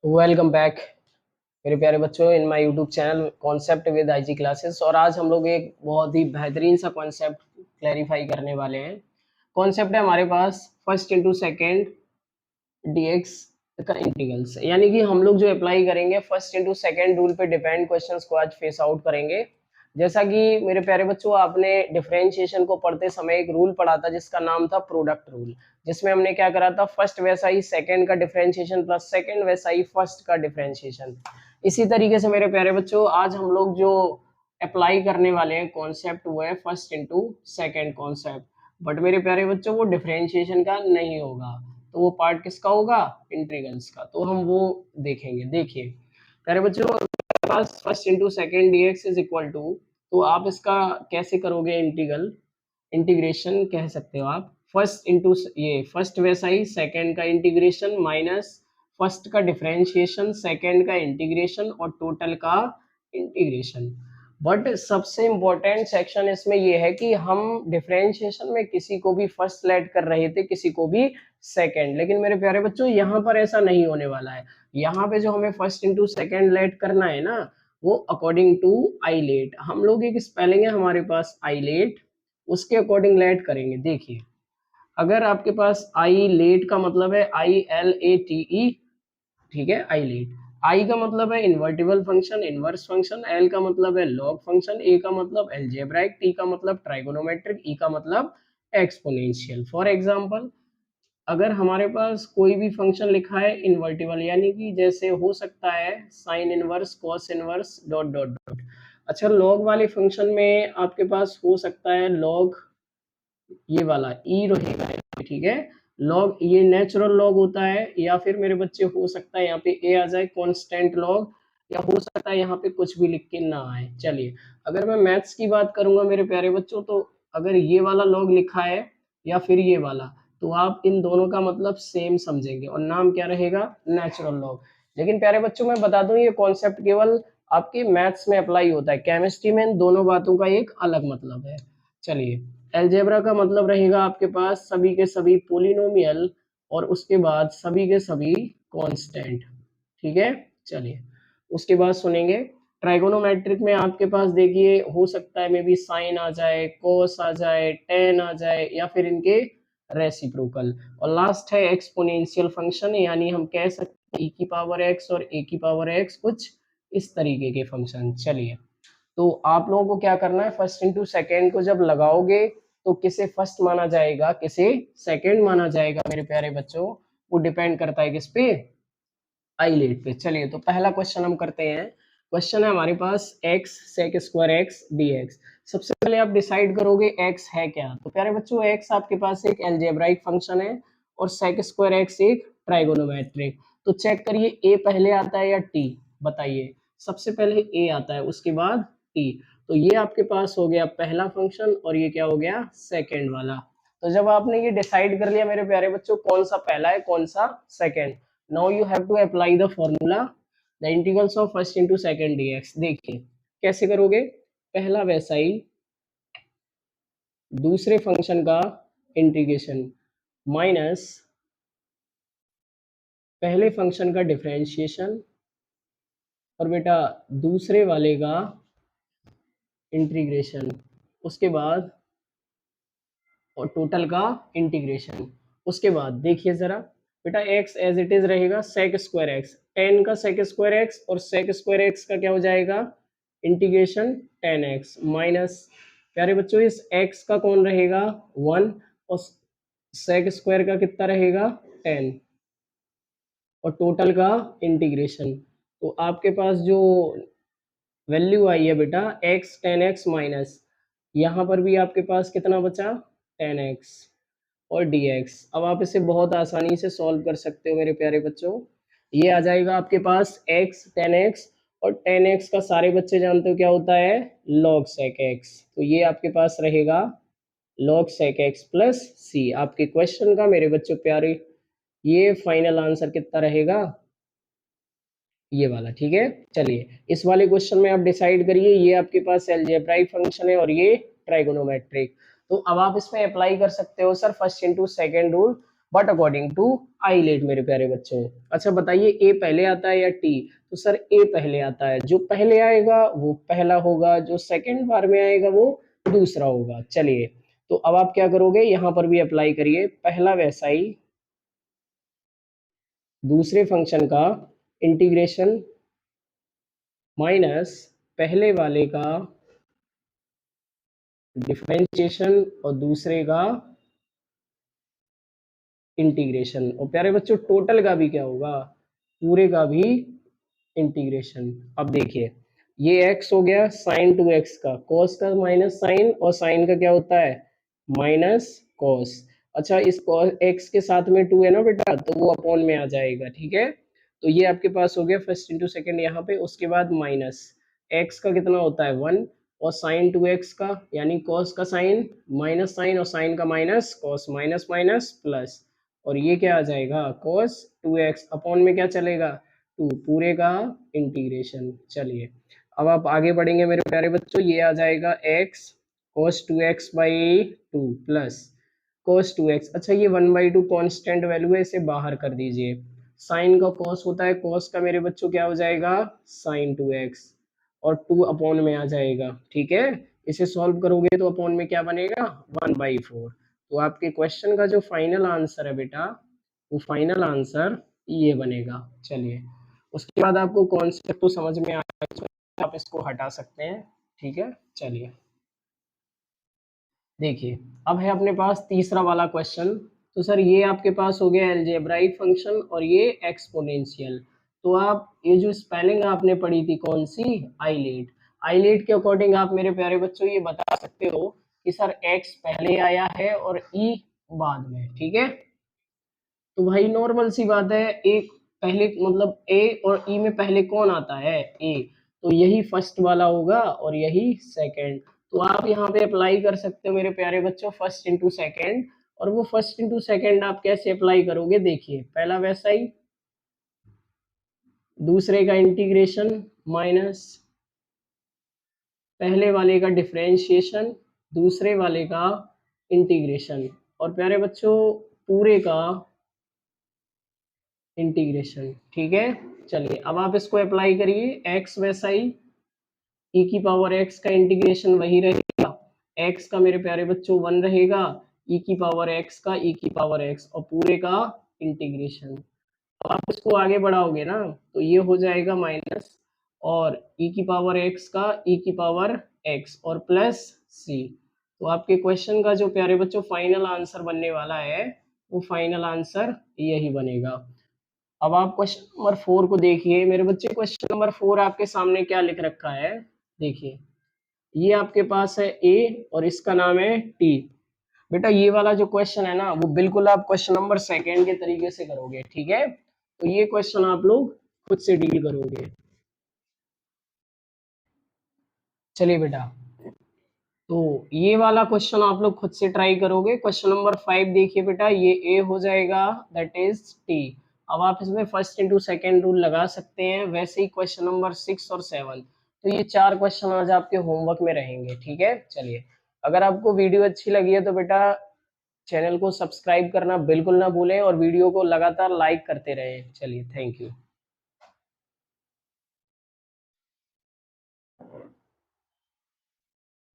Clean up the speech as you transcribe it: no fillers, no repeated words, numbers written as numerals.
Welcome back मेरे प्यारे बच्चों in my YouTube channel concept with IG classes. और आज हम लोग एक बहुत ही बेहतरीन सा कॉन्सेप्ट क्लैरिफाई करने वाले हैं। कॉन्सेप्ट है हमारे पास फर्स्ट इंटू सेकेंड डीएक्स का इंटीग्रल्स, यानी कि हम लोग जो अप्लाई करेंगे फर्स्ट इंटू सेकेंड रूल पे डिपेंड क्वेश्चंस को आज फेस आउट करेंगे। जैसा कि मेरे प्यारे बच्चों आपने डिफरेंशिएशन को पढ़ते समय एक रूल पढ़ा था जिसका नाम था प्रोडक्ट रूल, जिसमें हमने क्या करा था, फर्स्ट वैसा ही सेकंड का डिफरेंशिएशन प्लस सेकंड वैसा ही फर्स्ट का डिफरेंशिएशन। इसी तरीके से मेरे प्यारे बच्चों आज हम लोग जो अप्लाई करने वाले हैं कॉन्सेप्ट वो है first into second concept. But मेरे प्यारे बच्चों वो डिफरेंशिएशन का नहीं होगा, तो वो पार्ट किसका होगा, इंटीग्रल्स का। तो हम वो देखेंगे। देखिए प्यारे बच्चों, पास first into second d x is equal to, तो आप इसका कैसे करोगे, इंटीग्रेशन कह सकते हो आप। फर्स्ट इंटू ये फर्स्ट वैसा ही सेकेंड का इंटीग्रेशन माइनस फर्स्ट का डिफरेंशिएशन सेकेंड का इंटीग्रेशन और टोटल का इंटीग्रेशन। बट सबसे इंपॉर्टेंट सेक्शन इसमें ये है कि हम डिफरेंशिएशन में किसी को भी फर्स्ट लेट कर रहे थे, किसी को भी सेकेंड, लेकिन मेरे प्यारे बच्चों यहाँ पर ऐसा नहीं होने वाला है। यहाँ पे जो हमें फर्स्ट इंटू सेकेंड लेट करना है ना, वो अकॉर्डिंग टू आई लेट, हम लोग एक स्पेलिंग है हमारे पास आई लेट, उसके अकॉर्डिंग लेट करेंगे। देखिए अगर आपके पास आई लेट का मतलब है ILATE, ठीक है, आई लेट। आई का मतलब है invertible function, inverse function, L का मतलब है लॉग फंक्शन, ए का मतलब एलजेब्राइक, टी का मतलब ट्राइगोनोमेट्रिक, ई का मतलब एक्सपोनेंशियल। फॉर एग्जांपल अगर हमारे पास कोई भी फंक्शन लिखा है इन्वर्टिबल, यानी कि जैसे हो सकता है sine inverse, cos inverse, dot dot dot. अच्छा, लॉग वाले फंक्शन में आपके पास हो सकता है लॉग ये वाला ई रहेगा, ठीक है, लॉग ये नेचुरल लॉग होता है, या फिर मेरे बच्चे हो सकता है यहाँ पे ए आ जाए कांस्टेंट लॉग, या हो सकता है यहाँ पे कुछ भी लिख के ना आए। चलिए अगर मैं मैथ्स की बात करूंगा मेरे प्यारे बच्चों, तो अगर ये वाला लॉग लिखा है या फिर ये वाला, तो आप इन दोनों का मतलब सेम समझेंगे और नाम क्या रहेगा, नेचुरल लॉग। लेकिन प्यारे बच्चों मैं बता दूं ये कॉन्सेप्ट केवल आपके मैथ्स में अप्लाई होता है, केमिस्ट्री में इन दोनों बातों का एक अलग मतलब है। चलिए अलजेब्रा का मतलब रहेगा आपके पास सभी के सभी पोलिनोमियल और उसके बाद सभी के सभी कांस्टेंट, ठीक है। चलिए उसके बाद सुनेंगे ट्राइगोनोमेट्रिक में आपके पास देखिए हो सकता है मे बी साइन आ जाए, कोस आ जाए, टेन आ जाए, या फिर इनके रेसिप्रोकल। और लास्ट है एक्सपोनेंशियल फंक्शन, यानी हम कह सकते हैं e की पावर x और a की पावर x, कुछ इस तरीके के फंक्शन। चलिए तो आप लोगों को क्या करना है, फर्स्ट इंटू सेकेंड को जब लगाओगे तो किसे फर्स्ट माना जाएगा, किसे सेकेंड माना जाएगा मेरे प्यारे बच्चों, वो डिपेंड करता है किस पे, आई लेट पे। चलिए तो पहला क्वेश्चन हम करते हैं। क्वेश्चन है हमारे पास x sec square x dx। सबसे पहले आप डिसाइड करोगे x है क्या, तो प्यारे बच्चों x आपके पास एक अलजेब्राइक फंक्शन है और sec स्क्वायर x एक ट्राइगोनोमेट्रिक। तो चेक करिए a पहले आता है या t, बताइए। सबसे पहले a आता है उसके बाद t, तो ये आपके पास हो गया पहला फंक्शन और ये क्या हो गया, सेकेंड वाला। तो जब आपने ये डिसाइड कर लिया मेरे प्यारे बच्चों कौन सा पहला है कौन सा second, now you have to apply the formula, the integrals of first into second dx। देखिए कैसे करोगे, पहला वैसा ही दूसरे फंक्शन का इंटीग्रेशन माइनस पहले फंक्शन का डिफरेंशिएशन और बेटा दूसरे वाले का इंटीग्रेशन, उसके बाद और टोटल का इंटीग्रेशन। उसके बाद देखिए जरा बेटा x एज इट इज रहेगा sec स्क्वायर एक्स, टेन का sec स्क्वायर एक्स और sec स्क्वायर एक्स का क्या हो जाएगा, इंटीग्रेशन 10x माइनस प्यारे बच्चों इस x का कौन रहेगा 1 और sec स्क्वायर का कितना रहेगा 10 और टोटल का इंटीग्रेशन। तो आपके पास जो वैल्यू आई है बेटा x 10x माइनस, यहाँ पर भी आपके पास कितना बचा 10x और dx। अब आप इसे बहुत आसानी से सॉल्व कर सकते हो मेरे प्यारे बच्चों। ये आ जाएगा आपके पास x 10x और 10x का सारे बच्चे जानते हो क्या होता है, log sec x। तो ये आपके पास रहेगा log sec x plus c। आपके क्वेश्चन का मेरे बच्चों प्यारे ये फाइनल आंसर कितना रहेगा, ये वाला, ठीक है। चलिए इस वाले क्वेश्चन में आप डिसाइड करिए, ये आपके पास अलजेब्राइक फंक्शन है और ये ट्राइगोनोमेट्रिक। तो अब आप इसमें अप्लाई कर सकते हो sir first into second rule, but according to आईलेट मेरे प्यारे बच्चों। अच्छा बताइए ए पहले आता है या टी? तो सर ए पहले आता है, जो पहले आएगा वो पहला होगा, जो सेकंड बार में आएगा वो दूसरा होगा। चलिए तो अब आप क्या करोगे, यहां पर भी अप्लाई करिए, पहला वैसा ही दूसरे फंक्शन का इंटीग्रेशन माइनस पहले वाले का डिफरेंशिएशन और दूसरे का इंटीग्रेशन। और प्यारे बच्चों टोटल का भी क्या होगा, पूरे का भी इंटीग्रेशन। अब देखिए ये x हो गया साइन 2x का, cos का माइनस साइन, और साइन का क्या होता है माइनस cos। अच्छा इस x के साथ में 2 है ना बेटा, तो वो अपॉन में आ जाएगा, ठीक है। तो ये आपके पास हो गया फर्स्ट इंटू सेकेंड यहाँ पे, उसके बाद माइनस x का कितना होता है 1, और साइन 2x का यानी cos का साइन माइनस साइन, और साइन का minus cos, minus minus plus, और ये क्या आ जाएगा cos 2x, अपॉन में क्या चलेगा 2, पूरे का इंटीग्रेशन। चलिए अब आप आगे बढ़ेंगे मेरे प्यारे बच्चों, ये आ जाएगा x cos 2x by 2 plus cos 2x। अच्छा ये 1/2 कांस्टेंट वैल्यू है, इसे बाहर कर दीजिए। साइन का cos होता है, cos का मेरे बच्चों क्या हो जाएगा साइन 2x, और 2 अपॉन में आ जाएगा, ठीक है। इसे सॉल्व करोगे तो अपॉन में क्या बनेगा 1/4। तो आपके क्वेश्चन का जो फाइनल आंसर है बेटा, वो फाइनल आंसर ये बनेगा। चलिए उसके बाद आपको कॉन्सेप्ट तो समझ में आ गया, आप इसको हटा सकते हैं, ठीक है। चलिए देखिए अब है अपने पास तीसरा वाला क्वेश्चन। तो सर ये आपके पास हो गया अलजेब्राइक फंक्शन और ये एक्सपोनेंशियल। तो आप ये जो स्पेलिंग आपने पढ़ी थी कौन सी, आइलेट, आइलेट के अकॉर्डिंग आप मेरे प्यारे बच्चों ये बता सकते हो कि सर एक्स पहले आया है और ई बाद में, ठीक है। तो भाई नॉर्मल सी बात है, एक पहले मतलब ए और ई में पहले कौन आता है ए, तो यही फर्स्ट वाला होगा और यही सेकंड। तो आप यहाँ पे अप्लाई कर सकते हो मेरे प्यारे बच्चों फर्स्ट इंटू सेकेंड। और वो फर्स्ट इंटू सेकेंड आप कैसे अप्लाई करोगे, देखिए पहला वैसा ही दूसरे का इंटीग्रेशन माइनस पहले वाले का डिफरेंशिएशन दूसरे वाले का इंटीग्रेशन, और प्यारे बच्चों पूरे का इंटीग्रेशन, ठीक है। चलिए अब आप इसको अप्लाई करिए, x वैसा ही e की पावर x का इंटीग्रेशन वही रहेगा, x का मेरे प्यारे बच्चों 1 रहेगा, e की पावर x का e की पावर x और पूरे का इंटीग्रेशन। अब आप इसको आगे बढ़ाओगे ना तो ये हो जाएगा माइनस, और e की पावर x का e की पावर x और प्लस c। तो आपके क्वेश्चन का जो प्यारे बच्चों फाइनल आंसर बनने वाला है, वो फाइनल आंसर यही बनेगा। अब आप क्वेश्चन नंबर 4 को देखिए मेरे बच्चे, क्वेश्चन नंबर 4 आपके सामने क्या लिख रखा है, देखिए ये आपके पास है ए और इसका नाम है टी। बेटा ये वाला जो क्वेश्चन है ना वो बिल्कुल आप क्वेश्चन नंबर सेकेंड के तरीके से करोगे, ठीक है। तो ये क्वेश्चन आप लोग खुद से डील करोगे। चलिए बेटा तो ये वाला क्वेश्चन आप लोग खुद से ट्राई करोगे। क्वेश्चन नंबर 5 देखिए बेटा, ये ए हो जाएगा दैट इज टी। अब आप इसमें फर्स्ट इंटू सेकेंड रूल लगा सकते हैं। वैसे ही क्वेश्चन नंबर 6 और 7, तो ये 4 क्वेश्चन आज आपके होमवर्क में रहेंगे, ठीक है। चलिए अगर आपको वीडियो अच्छी लगी है तो बेटा चैनल को सब्सक्राइब करना बिल्कुल ना भूलें और वीडियो को लगातार लाइक करते रहें। चलिए थैंक यू।